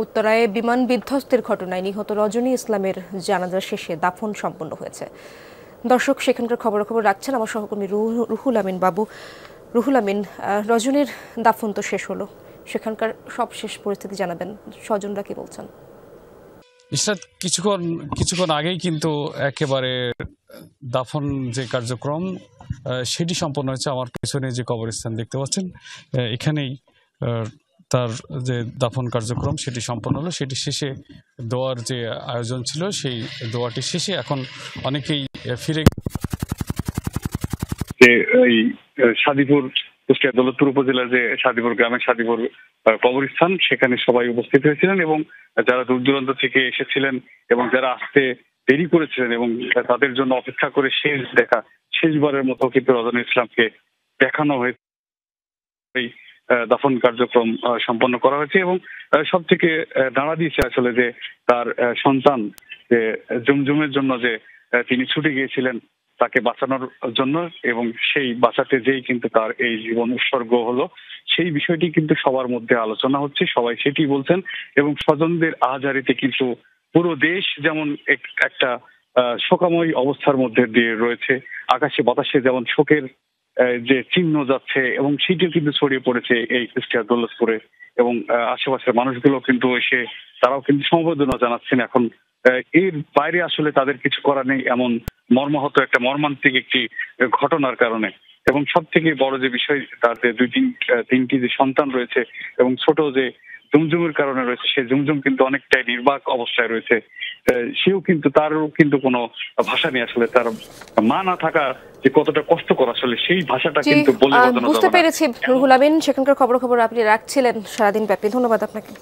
উত্তরায় বিমান বিধ্বস্তের ঘটনায় নিহত রজনী ইসলামের জানাজা শেষে দাফন সম্পন্ন হয়েছে। দর্শক সেখানকার খবরাখবর রাখছেন আমার সহকর্মী রুহুল আমিন বাবু। রুহুল আমিন, রজনীর দাফন তো শেষ হলো, সেখানকার সবশেষ পরিস্থিতি জানাবেন, স্বজনরা কি বলছেন? ইশরাত, কিছুক্ষণ আগেই কিন্তু একেবারে দাফন যে কার্যক্রম সেটি সম্পন্ন হয়েছে। আমার পেছনে যে কবরস্থান দেখতে পাচ্ছেন, এখানেই তার যে দাফন কার্যক্রম সেটি সম্পন্ন হলো। সেটি শেষে দোয়ার যে আয়োজন ছিল, সেই দোয়াটি শেষে এখন অনেকেই ফিরে যে এই সাদিপুর, কুষ্টিয়া দৌলতপুর উপজেলার যে সাদিপুর গ্রামের সাদিপুর কবরস্থান, সেখানে সবাই উপস্থিত হয়েছিলেন এবং যারা দূর দূরান্ত থেকে এসেছিলেন এবং যারা আসতে দেরি করেছিলেন এবং তাদের জন্য অপেক্ষা করে শেষবারের মতো কিন্তু রজনী ইসলামকে দেখানো হয়েছে। এই দাফন কার্যক্রম সম্পন্ন করা হয়েছে এবং সব থেকে নাড়া দিয়েছে আসলে যে তার সন্তান যে জুমজুমের জন্য যে তিনি ছুটে গিয়েছিলেন তাকে বাঁচানোর জন্য, এবং সেই বাঁচাতে যেই কিন্তু তার এই জীবন উৎসর্গ হলো, সেই বিষয়টি কিন্তু সবার মধ্যে আলোচনা হচ্ছে, সবাই সেটি বলছেন। এবং স্বজনদের আহাজারিতে কিন্তু পুরো দেশ যেমন একটা শোকাময় অবস্থার মধ্যে দিয়ে রয়েছে। আকাশে বাতাসে যেমন শোকের যে চিহ্ন যাচ্ছে, এবং সেটিও কিন্তু ছড়িয়ে পড়েছে এই কুষ্টিয়া দৌলতপুরে, এবং আশেপাশের মানুষগুলো কিন্তু এসে তারাও কিন্তু সমবেদনা জানাচ্ছেন। এখন এর বাইরে আসলে তাদের কিছু করার নেই, এমন মর্মাহত একটা মর্মান্তিক একটি ঘটনার কারণে। এবং সব থেকে বড় যে বিষয়, তার যে তিনটি যে সন্তান রয়েছে এবং ছোট যে জুমজুমের কারণে রয়েছে, সে জুমজুম কিন্তু অনেকটাই নির্বাক অবস্থায় রয়েছে। সেও কিন্তু, তারও কিন্তু কোনো ভাষা নেই আসলে, তার মা না থাকা যে কতটা কষ্টকর আসলে সেই ভাষাটা কিন্তু বলে বোঝানো যাবে না। বুঝতে পেরেছি রুহুল আমিন, সেখানকার খবর আপনি রাখছিলেন সারাদিন ব্যাপী। ধন্যবাদ আপনাকে।